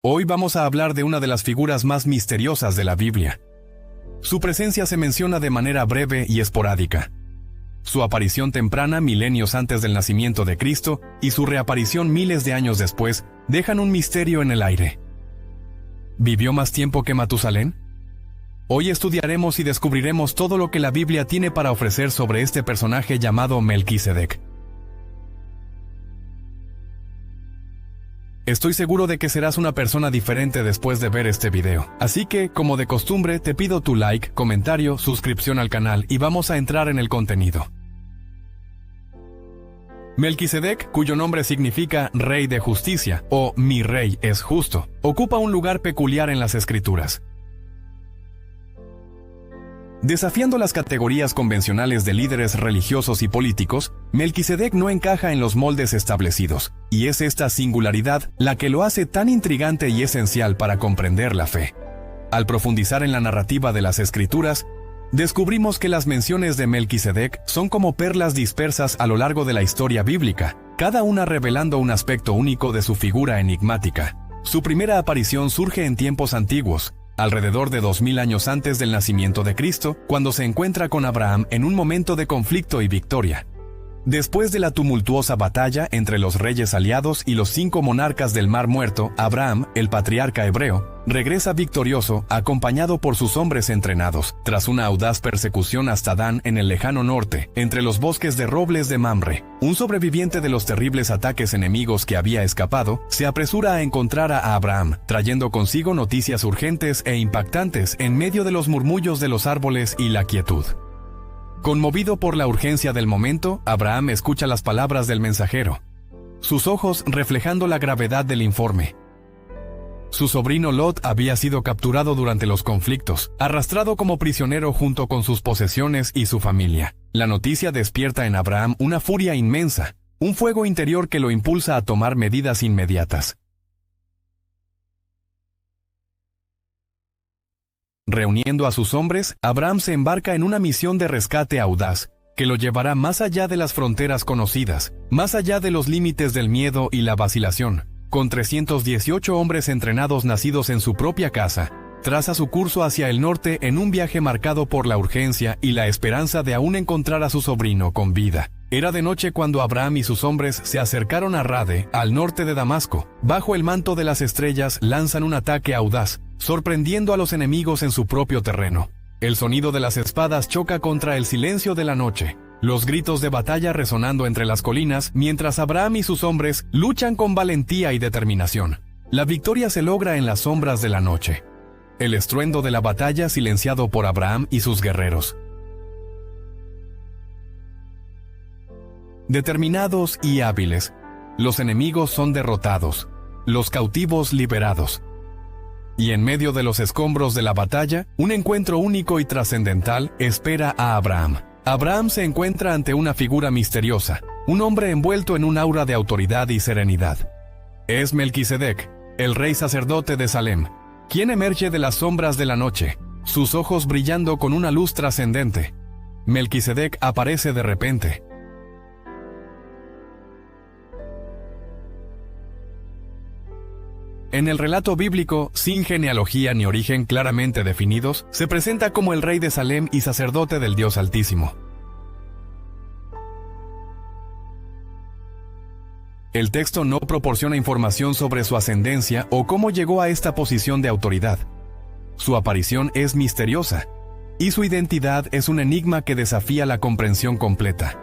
Hoy vamos a hablar de una de las figuras más misteriosas de la Biblia. Su presencia se menciona de manera breve y esporádica. Su aparición temprana milenios antes del nacimiento de Cristo y su reaparición miles de años después dejan un misterio en el aire. ¿Vivió más tiempo que Matusalén? Hoy estudiaremos y descubriremos todo lo que la Biblia tiene para ofrecer sobre este personaje llamado Melquisedec. Estoy seguro de que serás una persona diferente después de ver este video. Así que, como de costumbre, te pido tu like, comentario, suscripción al canal y vamos a entrar en el contenido. Melquisedec, cuyo nombre significa Rey de Justicia, o Mi Rey es Justo, ocupa un lugar peculiar en las Escrituras. Desafiando las categorías convencionales de líderes religiosos y políticos, Melquisedec no encaja en los moldes establecidos, y es esta singularidad la que lo hace tan intrigante y esencial para comprender la fe. Al profundizar en la narrativa de las Escrituras, descubrimos que las menciones de Melquisedec son como perlas dispersas a lo largo de la historia bíblica, cada una revelando un aspecto único de su figura enigmática. Su primera aparición surge en tiempos antiguos, alrededor de 2000 años antes del nacimiento de Cristo, cuando se encuentra con Abraham en un momento de conflicto y victoria. Después de la tumultuosa batalla entre los reyes aliados y los 5 monarcas del Mar Muerto, Abraham, el patriarca hebreo, regresa victorioso, acompañado por sus hombres entrenados, tras una audaz persecución hasta Dan en el lejano norte, entre los bosques de robles de Mamre. Un sobreviviente de los terribles ataques enemigos que había escapado, se apresura a encontrar a Abraham, trayendo consigo noticias urgentes e impactantes en medio de los murmullos de los árboles y la quietud. Conmovido por la urgencia del momento, Abraham escucha las palabras del mensajero, sus ojos reflejando la gravedad del informe. Su sobrino Lot había sido capturado durante los conflictos, arrastrado como prisionero junto con sus posesiones y su familia. La noticia despierta en Abraham una furia inmensa, un fuego interior que lo impulsa a tomar medidas inmediatas. Reuniendo a sus hombres, Abraham se embarca en una misión de rescate audaz, que lo llevará más allá de las fronteras conocidas, más allá de los límites del miedo y la vacilación. Con 318 hombres entrenados nacidos en su propia casa, traza su curso hacia el norte en un viaje marcado por la urgencia y la esperanza de aún encontrar a su sobrino con vida. Era de noche cuando Abraham y sus hombres se acercaron a Rade, al norte de Damasco. Bajo el manto de las estrellas lanzan un ataque audaz, sorprendiendo a los enemigos en su propio terreno. El sonido de las espadas choca contra el silencio de la noche, los gritos de batalla resonando entre las colinas, mientras Abraham y sus hombres luchan con valentía y determinación. La victoria se logra en las sombras de la noche. El estruendo de la batalla silenciado por Abraham y sus guerreros. Determinados y hábiles, los enemigos son derrotados, los cautivos liberados. Y en medio de los escombros de la batalla, un encuentro único y trascendental espera a Abraham. Abraham se encuentra ante una figura misteriosa, un hombre envuelto en un aura de autoridad y serenidad. Es Melquisedec, el rey sacerdote de Salem, quien emerge de las sombras de la noche, sus ojos brillando con una luz trascendente. Melquisedec aparece de repente. En el relato bíblico, sin genealogía ni origen claramente definidos, se presenta como el rey de Salem y sacerdote del Dios Altísimo. El texto no proporciona información sobre su ascendencia o cómo llegó a esta posición de autoridad. Su aparición es misteriosa, y su identidad es un enigma que desafía la comprensión completa.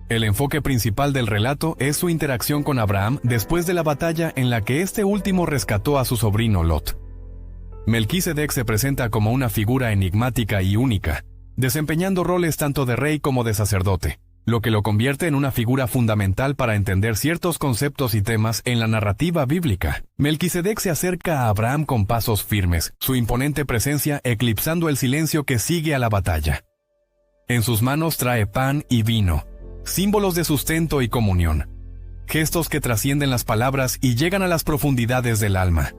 El enfoque principal del relato es su interacción con Abraham después de la batalla en la que este último rescató a su sobrino Lot. Melquisedec se presenta como una figura enigmática y única, desempeñando roles tanto de rey como de sacerdote, lo que lo convierte en una figura fundamental para entender ciertos conceptos y temas en la narrativa bíblica. Melquisedec se acerca a Abraham con pasos firmes, su imponente presencia eclipsando el silencio que sigue a la batalla. En sus manos trae pan y vino, símbolos de sustento y comunión, gestos que trascienden las palabras y llegan a las profundidades del alma.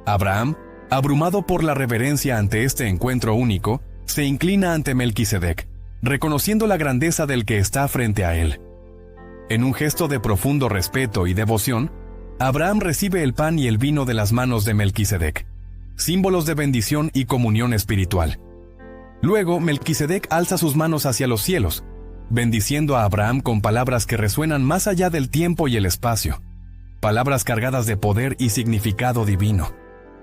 Abraham, abrumado por la reverencia ante este encuentro único, se inclina ante Melquisedec, reconociendo la grandeza del que está frente a él. En un gesto de profundo respeto y devoción, Abraham recibe el pan y el vino de las manos de Melquisedec, símbolos de bendición y comunión espiritual. Luego, Melquisedec alza sus manos hacia los cielos, bendiciendo a Abraham con palabras que resuenan más allá del tiempo y el espacio, palabras cargadas de poder y significado divino.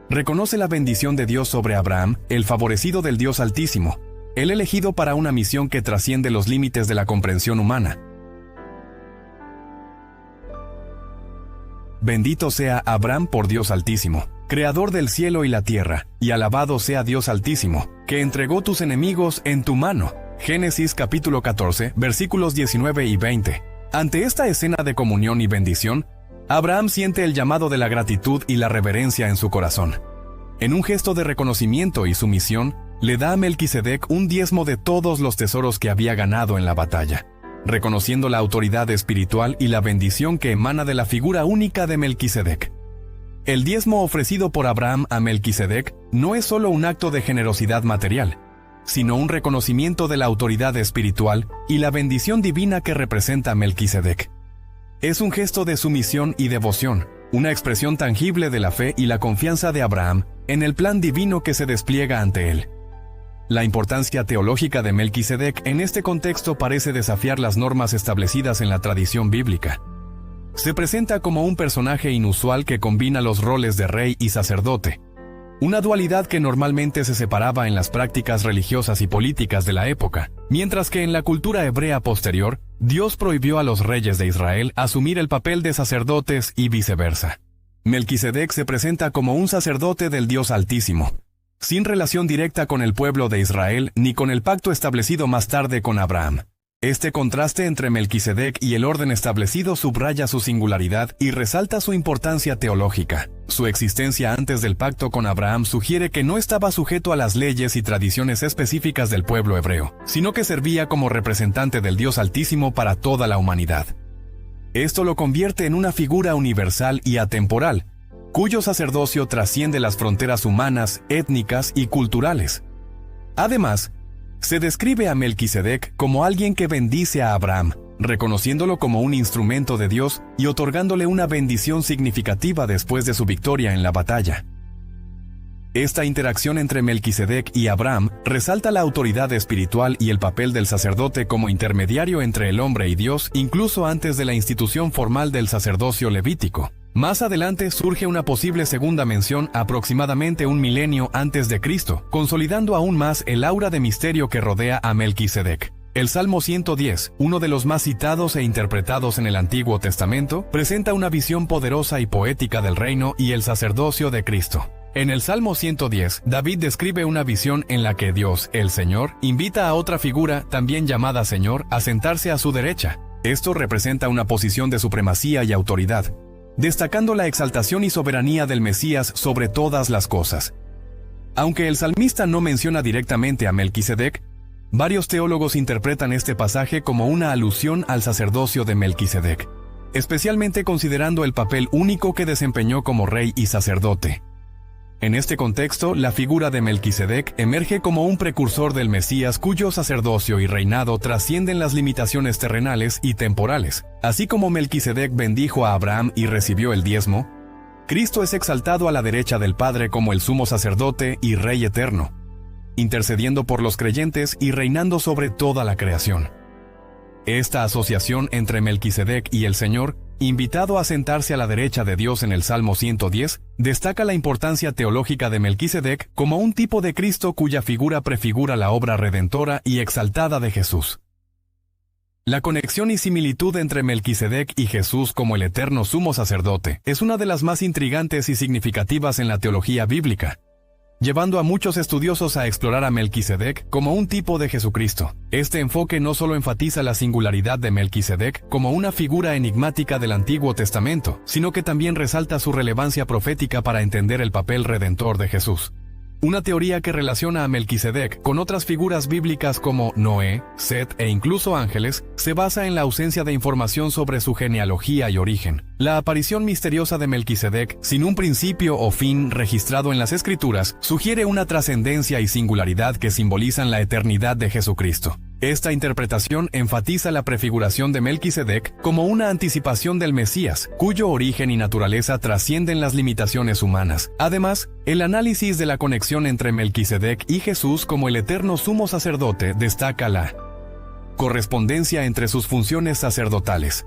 Reconoce la bendición de Dios sobre Abraham, el favorecido del Dios Altísimo, el elegido para una misión que trasciende los límites de la comprensión humana. Bendito sea Abraham por Dios Altísimo, Creador del cielo y la tierra, y alabado sea Dios Altísimo, que entregó tus enemigos en tu mano. Génesis capítulo 14, versículos 19 y 20. Ante esta escena de comunión y bendición, Abraham siente el llamado de la gratitud y la reverencia en su corazón. En un gesto de reconocimiento y sumisión, le da a Melquisedec un diezmo de todos los tesoros que había ganado en la batalla, reconociendo la autoridad espiritual y la bendición que emana de la figura única de Melquisedec. El diezmo ofrecido por Abraham a Melquisedec no es solo un acto de generosidad material, sino un reconocimiento de la autoridad espiritual y la bendición divina que representa Melquisedec. Es un gesto de sumisión y devoción, una expresión tangible de la fe y la confianza de Abraham en el plan divino que se despliega ante él. La importancia teológica de Melquisedec en este contexto parece desafiar las normas establecidas en la tradición bíblica. Se presenta como un personaje inusual que combina los roles de rey y sacerdote, una dualidad que normalmente se separaba en las prácticas religiosas y políticas de la época, mientras que en la cultura hebrea posterior, Dios prohibió a los reyes de Israel asumir el papel de sacerdotes y viceversa. Melquisedec se presenta como un sacerdote del Dios Altísimo, sin relación directa con el pueblo de Israel ni con el pacto establecido más tarde con Abraham. Este contraste entre Melquisedec y el orden establecido subraya su singularidad y resalta su importancia teológica. Su existencia antes del pacto con Abraham sugiere que no estaba sujeto a las leyes y tradiciones específicas del pueblo hebreo, sino que servía como representante del Dios Altísimo para toda la humanidad. Esto lo convierte en una figura universal y atemporal, cuyo sacerdocio trasciende las fronteras humanas, étnicas y culturales. Además, se describe a Melquisedec como alguien que bendice a Abraham, reconociéndolo como un instrumento de Dios y otorgándole una bendición significativa después de su victoria en la batalla. Esta interacción entre Melquisedec y Abraham resalta la autoridad espiritual y el papel del sacerdote como intermediario entre el hombre y Dios, incluso antes de la institución formal del sacerdocio levítico. Más adelante surge una posible segunda mención aproximadamente un milenio antes de Cristo, consolidando aún más el aura de misterio que rodea a Melquisedec. El Salmo 110, uno de los más citados e interpretados en el Antiguo Testamento, presenta una visión poderosa y poética del reino y el sacerdocio de Cristo. En el Salmo 110, David describe una visión en la que Dios, el Señor, invita a otra figura, también llamada Señor, a sentarse a su derecha. Esto representa una posición de supremacía y autoridad, destacando la exaltación y soberanía del Mesías sobre todas las cosas. Aunque el salmista no menciona directamente a Melquisedec, varios teólogos interpretan este pasaje como una alusión al sacerdocio de Melquisedec, especialmente considerando el papel único que desempeñó como rey y sacerdote. En este contexto, la figura de Melquisedec emerge como un precursor del Mesías cuyo sacerdocio y reinado trascienden las limitaciones terrenales y temporales. Así como Melquisedec bendijo a Abraham y recibió el diezmo, Cristo es exaltado a la derecha del Padre como el sumo sacerdote y Rey eterno, intercediendo por los creyentes y reinando sobre toda la creación. Esta asociación entre Melquisedec y el Señor, invitado a sentarse a la derecha de Dios en el Salmo 110, destaca la importancia teológica de Melquisedec como un tipo de Cristo cuya figura prefigura la obra redentora y exaltada de Jesús. La conexión y similitud entre Melquisedec y Jesús como el eterno sumo sacerdote es una de las más intrigantes y significativas en la teología bíblica, llevando a muchos estudiosos a explorar a Melquisedec como un tipo de Jesucristo. Este enfoque no solo enfatiza la singularidad de Melquisedec como una figura enigmática del Antiguo Testamento, sino que también resalta su relevancia profética para entender el papel redentor de Jesús. Una teoría que relaciona a Melquisedec con otras figuras bíblicas como Noé, Set e incluso ángeles, se basa en la ausencia de información sobre su genealogía y origen. La aparición misteriosa de Melquisedec, sin un principio o fin registrado en las Escrituras, sugiere una trascendencia y singularidad que simbolizan la eternidad de Jesucristo. Esta interpretación enfatiza la prefiguración de Melquisedec como una anticipación del Mesías, cuyo origen y naturaleza trascienden las limitaciones humanas. Además, el análisis de la conexión entre Melquisedec y Jesús como el eterno sumo sacerdote destaca la correspondencia entre sus funciones sacerdotales.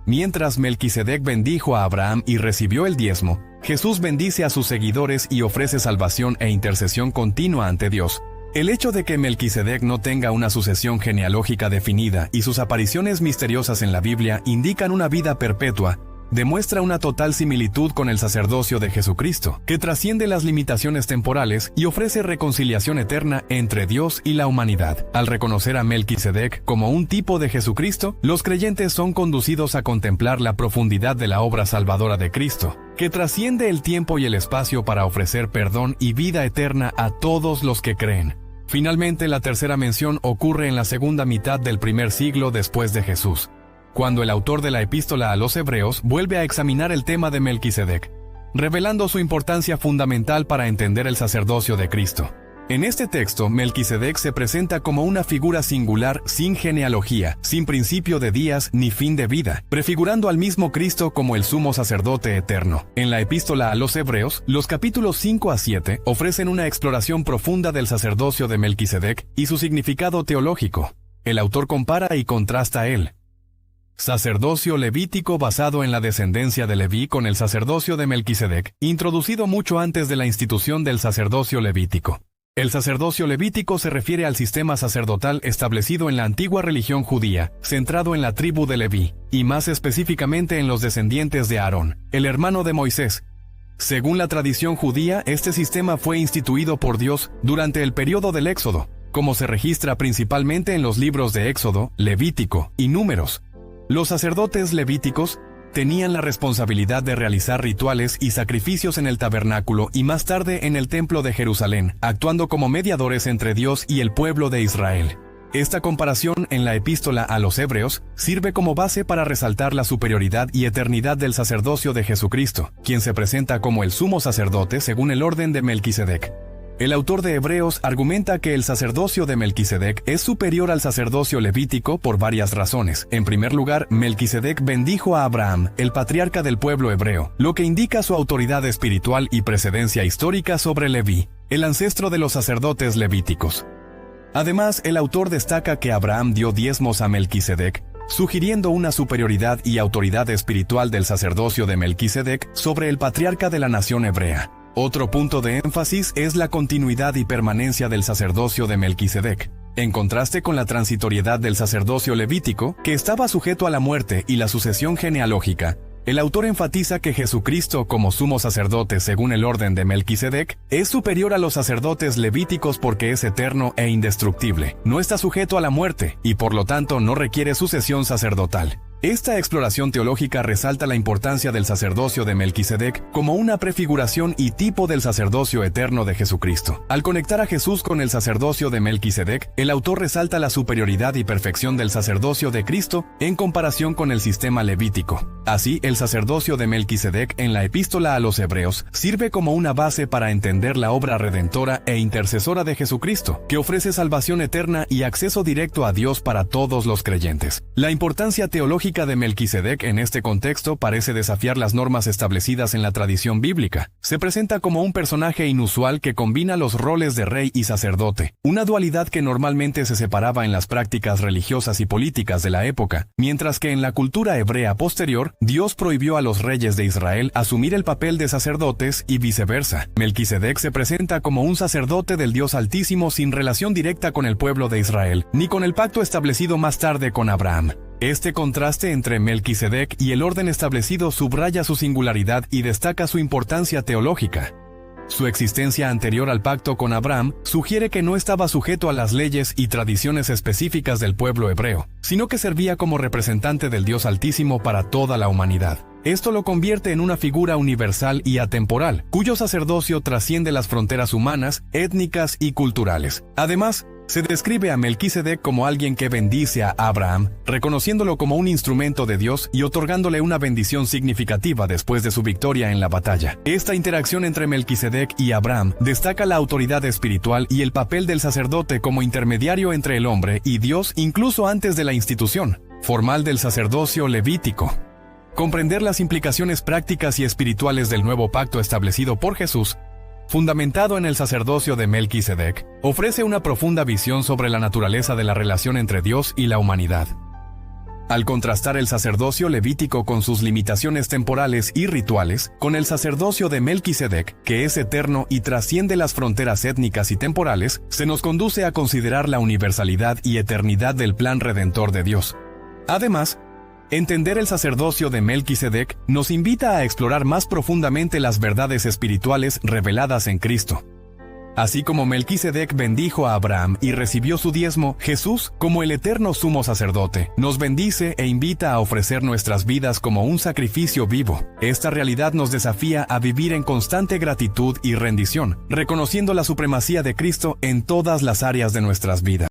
Mientras Melquisedec bendijo a Abraham y recibió el diezmo, Jesús bendice a sus seguidores y ofrece salvación e intercesión continua ante Dios. El hecho de que Melquisedec no tenga una sucesión genealógica definida y sus apariciones misteriosas en la Biblia indican una vida perpetua, demuestra una total similitud con el sacerdocio de Jesucristo, que trasciende las limitaciones temporales y ofrece reconciliación eterna entre Dios y la humanidad. Al reconocer a Melquisedec como un tipo de Jesucristo, los creyentes son conducidos a contemplar la profundidad de la obra salvadora de Cristo, que trasciende el tiempo y el espacio para ofrecer perdón y vida eterna a todos los que creen. Finalmente, la tercera mención ocurre en la segunda mitad del primer siglo después de Jesús, cuando el autor de la epístola a los Hebreos vuelve a examinar el tema de Melquisedec, revelando su importancia fundamental para entender el sacerdocio de Cristo. En este texto, Melquisedec se presenta como una figura singular sin genealogía, sin principio de días ni fin de vida, prefigurando al mismo Cristo como el sumo sacerdote eterno. En la epístola a los Hebreos, los capítulos 5 a 7 ofrecen una exploración profunda del sacerdocio de Melquisedec y su significado teológico. El autor compara y contrasta el sacerdocio levítico basado en la descendencia de Leví con el sacerdocio de Melquisedec, introducido mucho antes de la institución del sacerdocio levítico. El sacerdocio levítico se refiere al sistema sacerdotal establecido en la antigua religión judía, centrado en la tribu de Leví, y más específicamente en los descendientes de Aarón, el hermano de Moisés. Según la tradición judía, este sistema fue instituido por Dios durante el período del Éxodo, como se registra principalmente en los libros de Éxodo, Levítico y Números. Los sacerdotes levíticos tenían la responsabilidad de realizar rituales y sacrificios en el tabernáculo y más tarde en el templo de Jerusalén, actuando como mediadores entre Dios y el pueblo de Israel. Esta comparación en la epístola a los Hebreos sirve como base para resaltar la superioridad y eternidad del sacerdocio de Jesucristo, quien se presenta como el sumo sacerdote según el orden de Melquisedec. El autor de Hebreos argumenta que el sacerdocio de Melquisedec es superior al sacerdocio levítico por varias razones. En primer lugar, Melquisedec bendijo a Abraham, el patriarca del pueblo hebreo, lo que indica su autoridad espiritual y precedencia histórica sobre Leví, el ancestro de los sacerdotes levíticos. Además, el autor destaca que Abraham dio diezmos a Melquisedec, sugiriendo una superioridad y autoridad espiritual del sacerdocio de Melquisedec sobre el patriarca de la nación hebrea. Otro punto de énfasis es la continuidad y permanencia del sacerdocio de Melquisedec, en contraste con la transitoriedad del sacerdocio levítico, que estaba sujeto a la muerte y la sucesión genealógica. El autor enfatiza que Jesucristo, como sumo sacerdote según el orden de Melquisedec, es superior a los sacerdotes levíticos porque es eterno e indestructible, no está sujeto a la muerte y por lo tanto no requiere sucesión sacerdotal. Esta exploración teológica resalta la importancia del sacerdocio de Melquisedec como una prefiguración y tipo del sacerdocio eterno de Jesucristo. Al conectar a Jesús con el sacerdocio de Melquisedec, el autor resalta la superioridad y perfección del sacerdocio de Cristo en comparación con el sistema levítico. Así, el sacerdocio de Melquisedec en la epístola a los Hebreos sirve como una base para entender la obra redentora e intercesora de Jesucristo, que ofrece salvación eterna y acceso directo a Dios para todos los creyentes. La importancia teológica de Melquisedec en este contexto parece desafiar las normas establecidas en la tradición bíblica. Se presenta como un personaje inusual que combina los roles de rey y sacerdote, una dualidad que normalmente se separaba en las prácticas religiosas y políticas de la época, mientras que en la cultura hebrea posterior, Dios prohibió a los reyes de Israel asumir el papel de sacerdotes y viceversa. Melquisedec se presenta como un sacerdote del Dios Altísimo sin relación directa con el pueblo de Israel, ni con el pacto establecido más tarde con Abraham. Este contraste entre Melquisedec y el orden establecido subraya su singularidad y destaca su importancia teológica. Su existencia anterior al pacto con Abraham sugiere que no estaba sujeto a las leyes y tradiciones específicas del pueblo hebreo, sino que servía como representante del Dios Altísimo para toda la humanidad. Esto lo convierte en una figura universal y atemporal, cuyo sacerdocio trasciende las fronteras humanas, étnicas y culturales. Además, Se describe a Melquisedec como alguien que bendice a Abraham, reconociéndolo como un instrumento de Dios y otorgándole una bendición significativa después de su victoria en la batalla. Esta interacción entre Melquisedec y Abraham destaca la autoridad espiritual y el papel del sacerdote como intermediario entre el hombre y Dios incluso antes de la institución formal del sacerdocio levítico. Comprender las implicaciones prácticas y espirituales del nuevo pacto establecido por Jesús, fundamentado en el sacerdocio de Melquisedec, ofrece una profunda visión sobre la naturaleza de la relación entre Dios y la humanidad. Al contrastar el sacerdocio levítico con sus limitaciones temporales y rituales, con el sacerdocio de Melquisedec, que es eterno y trasciende las fronteras étnicas y temporales, se nos conduce a considerar la universalidad y eternidad del plan redentor de Dios. Además, entender el sacerdocio de Melquisedec nos invita a explorar más profundamente las verdades espirituales reveladas en Cristo. Así como Melquisedec bendijo a Abraham y recibió su diezmo, Jesús, como el eterno sumo sacerdote, nos bendice e invita a ofrecer nuestras vidas como un sacrificio vivo. Esta realidad nos desafía a vivir en constante gratitud y rendición, reconociendo la supremacía de Cristo en todas las áreas de nuestras vidas.